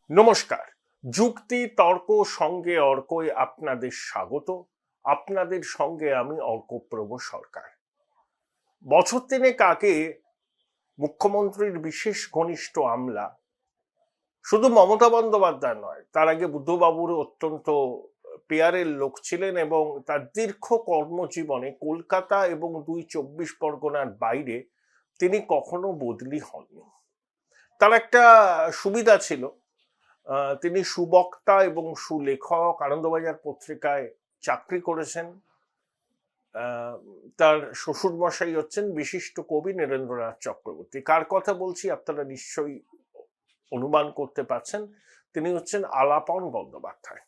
নমস্কার। যুক্তি তর্ক সঙ্গে অর্কই আপনাদের স্বাগত। আপনাদের সঙ্গে আমি অর্কপ্রভ সরকার। বছর তিনেক আগে মুখ্যমন্ত্রীর বিশেষ ঘনিষ্ঠ আমলা, শুধু মমতা বন্দ্যোপাধ্যায় নয়, তার আগে বুদ্ধবাবুর অত্যন্ত পেয়ারের লোক ছিলেন এবং তার দীর্ঘ কর্মজীবনে কলকাতা এবং ২ পরগনার বাইরে তিনি কখনো বদলি হননি। তার একটা সুবিধা ছিল, তিনি সুবক্তা এবং সুলেখক। আনন্দবাজার পত্রিকায় চাকরি করেছেন। তার শ্বশুর মশাই হচ্ছেন বিশিষ্ট কবি নীরেন্দ্রনাথ চক্রবর্তী। কার কথা বলছি আপনারা নিশ্চয়ই অনুমান করতে পারছেন। তিনি হচ্ছেন আলাপন বন্দ্যোপাধ্যায়।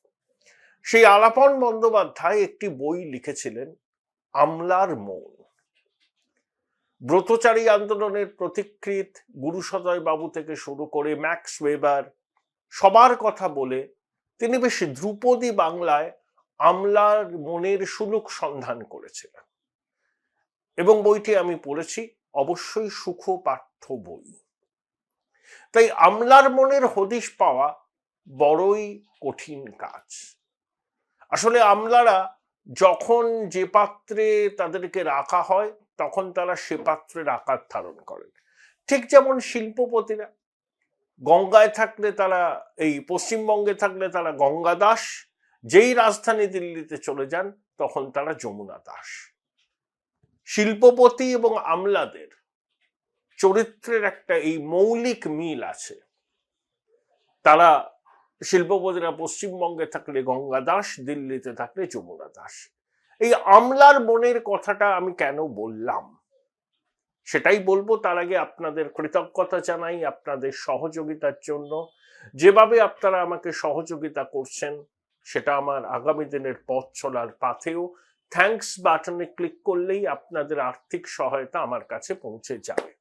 সেই আলাপন বন্দ্যোপাধ্যায় একটি বই লিখেছিলেন, আমলার মন। ব্রতচারী আন্দোলনের প্রতিকৃত গুরুসদয় বাবু থেকে শুরু করে ম্যাক্স ওয়েবার সবার কথা বলে তিনি বেশ ধ্রুপদী বাংলায় আমলার মনের সুলুক সন্ধান করেছিলেন এবং বইটি আমি পড়েছি, অবশ্যই সুখপাঠ্য বই। তাই আমলার মনের হদিশ পাওয়া বড়ই কঠিন কাজ। আসলে আমলারা যখন যে পাত্রে তাদেরকে রাখা হয় তখন তারা সে পাত্রের আকার ধারণ করেন। ঠিক যেমন শিল্পপতিরা গঙ্গায় থাকলে তারা, এই পশ্চিমবঙ্গে থাকলে তারা গঙ্গা দাস, যেই রাজধানী দিল্লিতে চলে যান তখন তারা যমুনা দাস। শিল্পপতি এবং আমলাদের চরিত্রের একটা এই মৌলিক মিল আছে। তারা, শিল্পপতিরা পশ্চিমবঙ্গে থাকলে গঙ্গা দাস, দিল্লিতে থাকলে যমুনা দাস। এই আমলার মনের কথাটা আমি কেন বললাম সেটাই বলবো। তার আগে আপনাদের কৃতজ্ঞতা জানাই আপনাদের সহযোগিতার জন্য। যেভাবে আপনারা আমাকে সহযোগিতা করছেন সেটা আমার আগামী দিনের পথ চলার পাথেও। থ্যাঙ্কস বাটনে ক্লিক করলেই আপনাদের আর্থিক সহায়তা আমার কাছে পৌঁছে যাবে।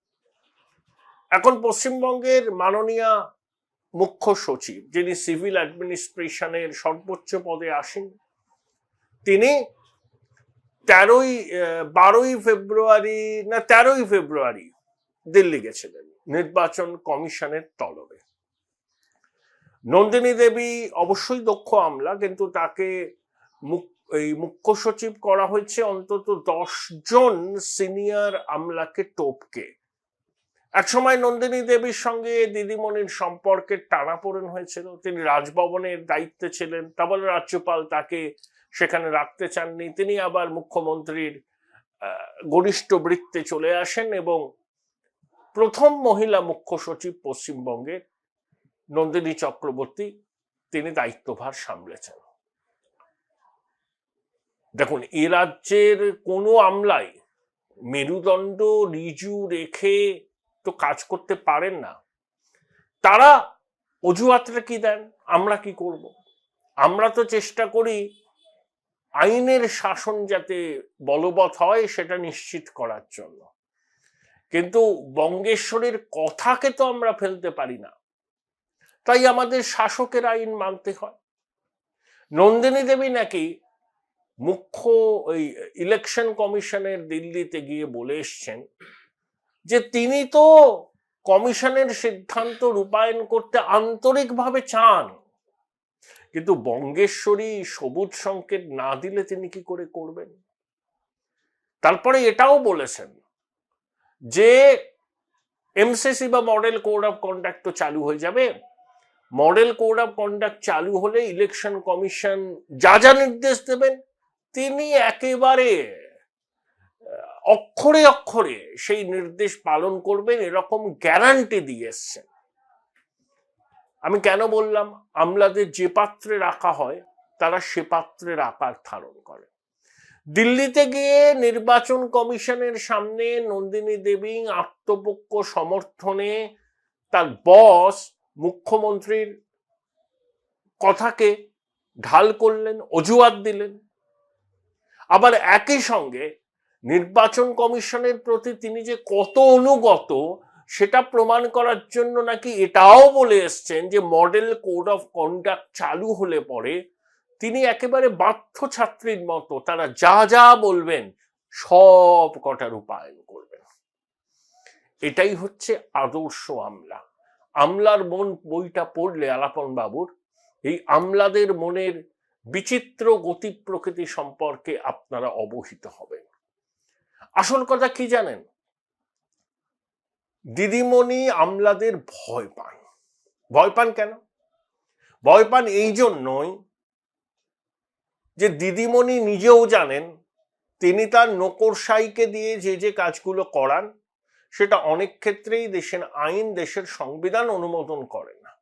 এখন পশ্চিমবঙ্গের মাননীয় মুখ্য সচিব, যিনি সিভিল অ্যাডমিনিস্ট্রেশনের সর্বোচ্চ পদে আসেন, তিনি 13ই ফেব্রুয়ারি দিল্লি গেছিলেন নির্বাচন কমিশনের তলবে। নন্দিনী দেবী অবশ্যই দক্ষ আমলা, কিন্তু তাকে মুখ্য সচিব করা হয়েছে অন্তত 10 জন সিনিয়র আমলাকে টপকে। একসময় নন্দিনী দেবীর সঙ্গে দিদিমণির সম্পর্কের টানাপোড়েন হয়েছিল। তিনি রাজভবনের দায়িত্বে ছিলেন, তা বলে রাজ্যপাল তাকে সেখানে রাখতে চাননি। তিনি আবার মুখ্যমন্ত্রীর ঘনিষ্ঠ বৃত্তে চলে আসেন এবং প্রথম মহিলা মুখ্য সচিব পশ্চিমবঙ্গের নন্দিনী চক্রবর্তী, তিনি দায়িত্বভার সামলেছেন। দেখুন, এ রাজ্যের কোনো আমলাই মেরুদণ্ড রিজু রেখে তো কাজ করতে পারেন না। তারা অজুহাতটা কি দেন? আমরা কি করব? আমরা তো চেষ্টা করি আইনের শাসন যাতে বলবৎ হয় সেটা নিশ্চিত করার জন্য, কিন্তু বঙ্গেশ্বরীর কথাকে তো আমরা ফেলতে পারি না। তাই আমাদের শাসকের আইন মানতে হয়। নন্দিনী দেবী নাকি মুখ্য ওই ইলেকশন কমিশনের দিল্লিতে গিয়ে বলে এসছেন যে তিনি তো কমিশনের সিদ্ধান্ত রূপায়ণ করতে আন্তরিকভাবে চান, কিন্তু বঙ্গেশ্বরী সবুজ সংকেত না দিলে তিনি কি করে করবেন। তারপরে এটাও বলেছেন যে এমসিসি বা মডেল কোড অফ কন্ডাক্ট তো চালু হয়ে যাবে। মডেল কোড অফ কন্ডাক্ট চালু হলে ইলেকশন কমিশন যা যা নির্দেশ দেবেন তিনি একেবারে অক্ষরে অক্ষরে সেই নির্দেশ পালন করবেন, এরকম গ্যারান্টি দিয়ে এসছেন। আমি কেন বললাম আমলাদের যে পাত্রে রাখা হয় তারা সে পাত্রের আকার ধারণ করে। দিল্লিতে গিয়ে নির্বাচন কমিশনের সামনে নন্দিনী দেবী আত্মপক্ষ সমর্থনে তার বস মুখ্যমন্ত্রীর কথাকে ঢাল করলেন, অজুহাত দিলেন। আবার একই সঙ্গে নির্বাচন কমিশনের প্রতি তিনি যে কত অনুগত সেটা প্রমাণ করার জন্য নাকি এটাও বলে এসছেন যে মডেল কোড অফ কন্ডাক্ট চালু হলে পরে তিনি একেবারে বাধ্য ছাত্রীর মতো তারা যা যা বলবেন সব কটা রূপায়ণ করবেন। এটাই হচ্ছে আদর্শ আমলা। আমলার মন বইটা পড়লে আলাপন বাবুর, এই আমলাদের মনের বিচিত্র গতি প্রকৃতি সম্পর্কে আপনারা অবহিত হবেন। আসল কথা কি জানেন, দিদিমণি আমলাদের ভয় পান। ভয় পান কেন? ভয় পান এই জন্যই যে দিদিমণি নিজেও জানেন তিনি তার নকরশাইকে দিয়ে যে যে কাজগুলো করান সেটা অনেক ক্ষেত্রেই দেশের আইন, দেশের সংবিধান অনুমোদন করে না,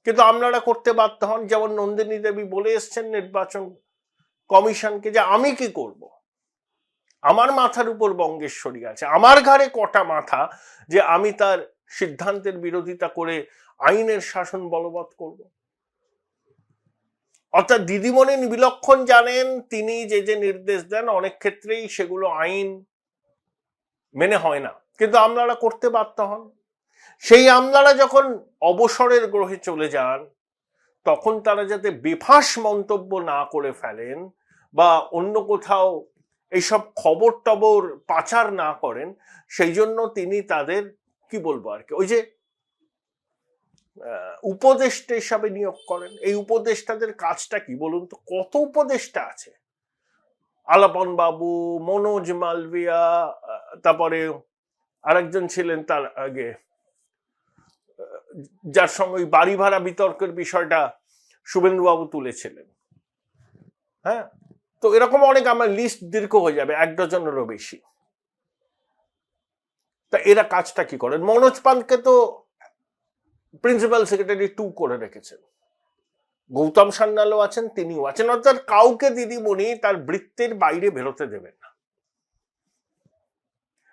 কিন্তু আপনারা করতে বাধ্য হন। যেমন নন্দিনী দেবী বলে এসছেন নির্বাচন কমিশনকে যে আমি কি করব, আমার মাথার উপর বঙ্গেশ্বরী আছে, আমার ঘাড়ে কটা মাথা যে আমি তার সিদ্ধান্তের বিরোধিতা করে আইনের শাসন বলবৎ করব। অর্থাৎ দিদিমণি বিলক্ষণ জানেন তিনি যে যে নির্দেশ দেন অনেক ক্ষেত্রেই সেগুলো আইন মেনে হয় না, কিন্তু আমলারা করতে বাধ্য হন। সেই আমলারা যখন অবসরের গ্রহে চলে যান তখন তারা যাতে বেফাঁস মন্তব্য না করে ফেলেন বা অন্য কোথাও এইসব খবর টবর পাচার না করেন, সেই জন্য তিনি তাদের কি বলবো আর কি, ওই যে উপদেষ্টা হিসাবে নিয়োগ করেন। এই উপদেষ্টাদের কাজটা কি বলুন তো? কত উপদেষ্টা আছে, আলাপন বাবু, মনোজ মালভিয়া, তারপরে আরেকজন ছিলেন তার আগে যার সঙ্গে ওই বাড়ি ভাড়া বিতর্কের বিষয়টা শুভেন্দু বাবু তুলেছিলেন। হ্যাঁ, তো এরকম অনেক, আমার লিস্ট দীর্ঘ হয়ে যাবে, 1 ডজনেরও বেশি। তা এরা কাজটা কি করেন? মনোজ পানকে তো প্রিন্সিপাল সেক্রেটারি 2 করে রেখেছেন, গৌতম সান্যালও আছেন, তিনিও আছেন। অর্থাৎ কাউকে দিদিমণি তার বৃত্তের বাইরে বেরোতে দেবেন না।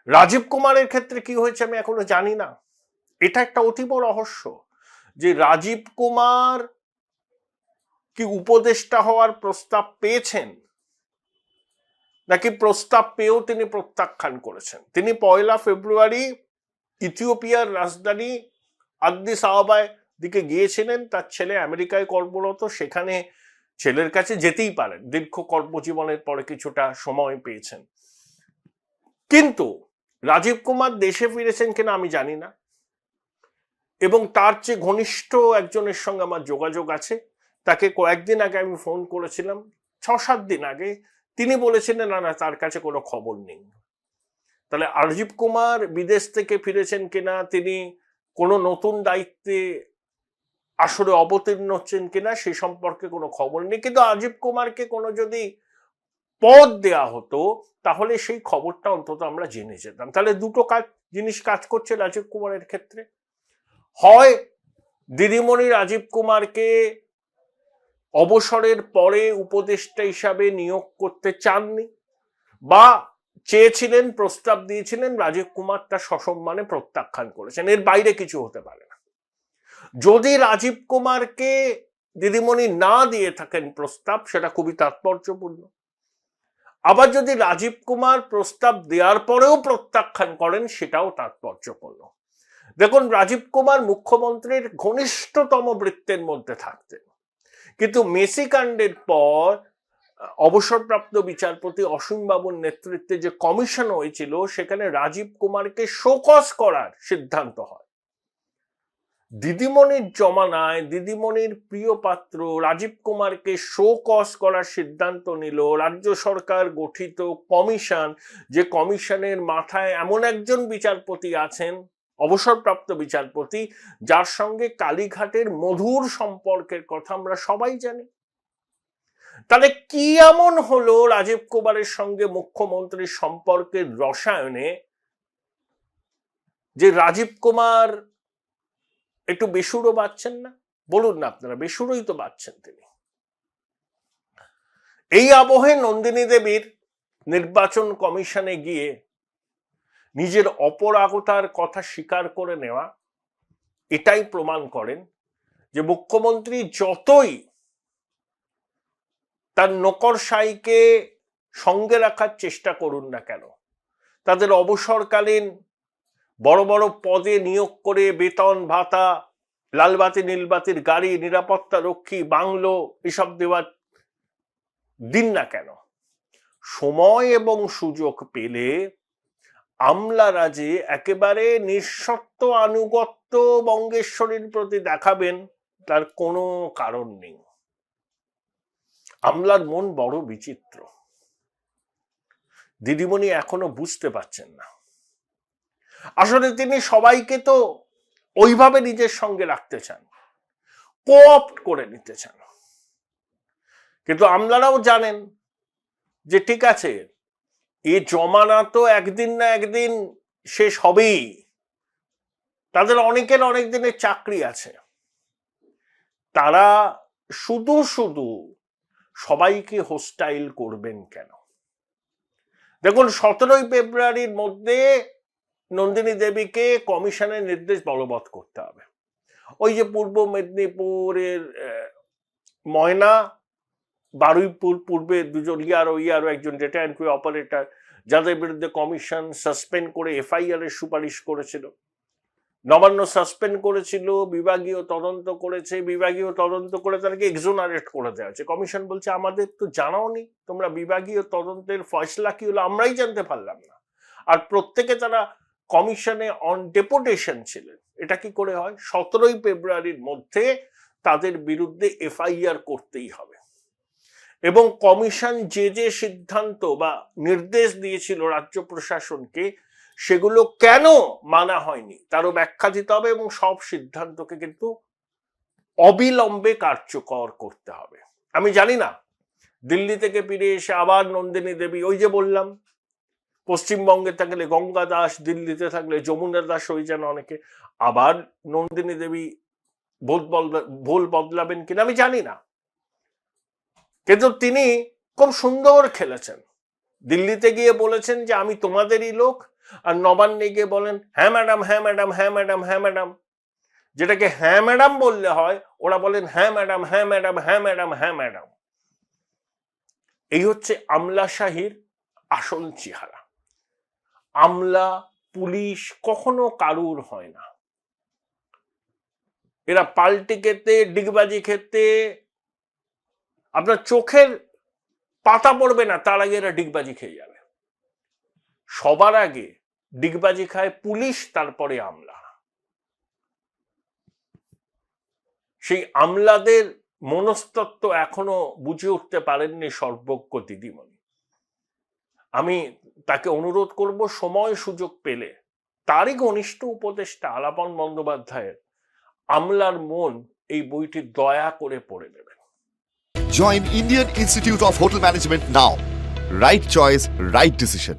রাজীব কুমারের ক্ষেত্রে কি হয়েছে আমি এখনো জানি না। এটা একটা অতীব রহস্য যে রাজীব কুমার কি উপদেষ্টা হওয়ার প্রস্তাব পেয়েছেন নাকি প্রস্তাব পেয়েও তিনি প্রত্যাখ্যান করেছেন। তিনি 1 ফেব্রুয়ারি ইথিওপিয়ার রাজধানী আদ্দিস আবাবায় দিকে গিয়েছিলেন, তার ছেলে আমেরিকায় কর্মরত, সেখানে ছেলের কাছে যেতেই পারেন, দীর্ঘ কর্মজীবনের পরে কিছুটা সময় পেয়েছেন। কিন্তু রাজীব কুমার দেশে ফিরেছেন কিনা আমি জানি না, এবং তার চেয়ে ঘনিষ্ঠ একজনের সঙ্গে আমার যোগাযোগ আছে, তাকে কয়েকদিন আগে আমি ফোন করেছিলাম, 6-7 দিন আগে। তিনি বলেছিলেন না, তার কাছে কোনো খবর নেই। তাহলে রাজীব কুমার বিদেশ থেকে ফিরেছেন কিনা, তিনি কোনো নতুন দায়িত্বে আসলে অবতীর্ণ হচ্ছেন কিনা সে সম্পর্কে কোনো খবর নেই। কিন্তু রাজীব কুমারকে কোনো যদি পদ দেয়া হতো তাহলে সেই খবরটা অন্তত আমরা জেনে যেতাম। তাহলে দুটো জিনিস কাজ করছে রাজীব কুমারের ক্ষেত্রে। হয় দিদিমণি রাজীব কুমারকে অবসরের পরে উপদেষ্টা হিসাবে নিয়োগ করতে চাননি, বা চেয়েছিলেন, প্রস্তাব দিয়েছিলেন, রাজীব কুমার তা সসম্মানে প্রত্যাখ্যান করেছেন। এর বাইরে কিছু হতে পারে না। যদি রাজীব কুমারকে দিদিমণি না দিয়ে থাকেন প্রস্তাব, সেটা খুবই তাৎপর্যপূর্ণ। আবার যদি রাজীব কুমার প্রস্তাব দেওয়ার পরেও প্রত্যাখ্যান করেন, সেটাও তাৎপর্যপূর্ণ। দেখুন, রাজীব কুমার মুখ্যমন্ত্রীর ঘনিষ্ঠতম বৃত্তের মধ্যে থাকতেন, কিন্তু মেসি কাণ্ডের পর অবসরপ্রাপ্ত বিচারপতি অসীম বাবুর নেতৃত্বে যে কমিশন হয়েছিল সেখানে রাজীব কুমারকে শোকজ করার সিদ্ধান্ত হয়। দিদিমণির জমানায় দিদিমণির প্রিয় পাত্র রাজীব কুমারকে শোকজ করার সিদ্ধান্ত নিল রাজ্য সরকার গঠিত কমিশন, যে কমিশনের মাথায় এমন একজন বিচারপতি আছেন, অবসরপ্রাপ্ত বিচারপতি, যার সঙ্গে কালীঘাটের মধুর সম্পর্কের কথা আমরা সবাই জানি। তাহলে কি এমন হলো রাজীব কুমারের সঙ্গে মুখ্যমন্ত্রীর সম্পর্কের রসায়নে যে রাজীব কুমার একটু বেসুরো বাজছেন না? বলুন না আপনারা, বেসুরোই তো বাজছেন তিনি। এই আবহে নন্দিনী দেবীর নির্বাচন কমিশনে গিয়ে নিজের অপরাগতার কথা স্বীকার করে নেওয়া এটাই প্রমাণ করেন যে মুখ্যমন্ত্রী যতই তার নকরশাইকে সঙ্গে রাখার চেষ্টা করুন না কেন, তাদের অবসরকালীন বড় বড় পদে নিয়োগ করে বেতন ভাতা, লালবাতি নীলবাতির গাড়ি, নিরাপত্তা রক্ষী, বাংলো এসব দেওয়ার দিন না কেন, সময় এবং সুযোগ পেলে আমলারা যে একেবারে নিঃশর্ত আনুগত্য বঙ্গেশ্বরীর প্রতি দেখাবেন তার কোনো কারণ নেই। আমলার মন বড় বিচিত্র, দিদিমণি এখনো বুঝতে পারছেন না। আসলে তিনি সবাইকে তো ওইভাবে নিজের সঙ্গে রাখতে চান, কোঅপ্ট করে নিতে চান, কিন্তু আমলারাও জানেন যে ঠিক আছে, এ জমানা তো একদিন না একদিন শেষ হবেই, তাদের অনেকের অনেক দিনের চাকরি আছে, তারা শুধু শুধু সবাইকে হোস্টাইল করবেন কেন? দেখুন, 17ই ফেব্রুয়ারির মধ্যে নন্দিনী দেবীকে কমিশনের নির্দেশ বলবৎ করতে হবে। ওই যে পূর্ব মেদিনীপুরের ময়না, বারুইপুর পূর্বে দুজন ইয়ারও একজন ডেটা এন্ট্রি অপারেটর, যাদের বিরুদ্ধে কমিশন সাসপেন্ড করে এফআইআর এর সুপারিশ করেছিল, নবান্ন সাসপেন্ড করেছিল, বিভাগীয় তদন্ত করেছে, বিভাগীয় তদন্ত করে তাদেরকে এক্সোনারেট করে দেওয়া হয়েছে। কমিশন বলছে আমাদের তো জানাওনি, তোমরা বিভাগীয় তদন্তের ফয়সলা কি হলো আমরাই জানতে পারলাম না। আর প্রত্যেকে তারা কমিশনে অন ডেপুটেশন ছিলেন। এটা কি করে হয়? 17ই ফেব্রুয়ারির মধ্যে তাদের বিরুদ্ধে এফআইআর করতেই হবে। এবং কমিশন যে যে সিদ্ধান্ত বা নির্দেশ দিয়েছিল রাজ্য প্রশাসনকে, সেগুলো কেন মানা হয়নি তারও ব্যাখ্যা দিতে হবে, এবং সব সিদ্ধান্তকে কিন্তু অবিলম্বে কার্যকর করতে হবে। আমি জানি না দিল্লি থেকে ফিরে এসে আবার নন্দিনী দেবী, ওই যে বললাম পশ্চিমবঙ্গে থাকলে গঙ্গা দাস, দিল্লিতে থাকলে যমুনা দাস হয়ে যান অনেকে, আবার নন্দিনী দেবী ভুল বদলাবেন কিনা আমি জানি না, কিন্তু তিনি খুব সুন্দর খেলেছেন। দিল্লিতে গিয়ে বলেছেন যে আমি তোমাদেরই লোক, আর নবান্নে গিয়ে বলেন হ্যাঁ ম্যাডাম, হ্যাঁ ম্যাডাম, হ্যাঁ ম্যাডাম, হ্যাঁ ম্যাডাম। যেটাকে হ্যাঁ ম্যাডাম বললে হয়, ওরা বলেন হ্যাঁ ম্যাডাম, হ্যাঁ ম্যাডাম, হ্যাঁ ম্যাডাম, হ্যাঁ ম্যাডাম। এই হচ্ছে আমলাশাহীর আসল চেহারা। আমলা পুলিশ কখনো কারুর হয় না, এরা পাল্টি খেতে, ডিগবাজি খেতে, আপনার চোখের পাতা পড়বে না তার আগে এরা ডিগবাজি খেয়ে যাবে। সবার আগে ডিগবাজি খায় পুলিশ, তারপরে আমলা। সেই আমলাদের মনস্তত্ত্ব এখনো বুঝে উঠতে পারেননি সর্বজ্ঞ দিদিমণি। আমি তাকে অনুরোধ করব, সময় সুযোগ পেলে তারই ঘনিষ্ঠ উপদেষ্টা আলাপন বন্দ্যোপাধ্যায়ের আমলার মন এই বইটি দয়া করে পড়ে নেবেন। Join Indian Institute of Hotel Management now. Right choice, right decision.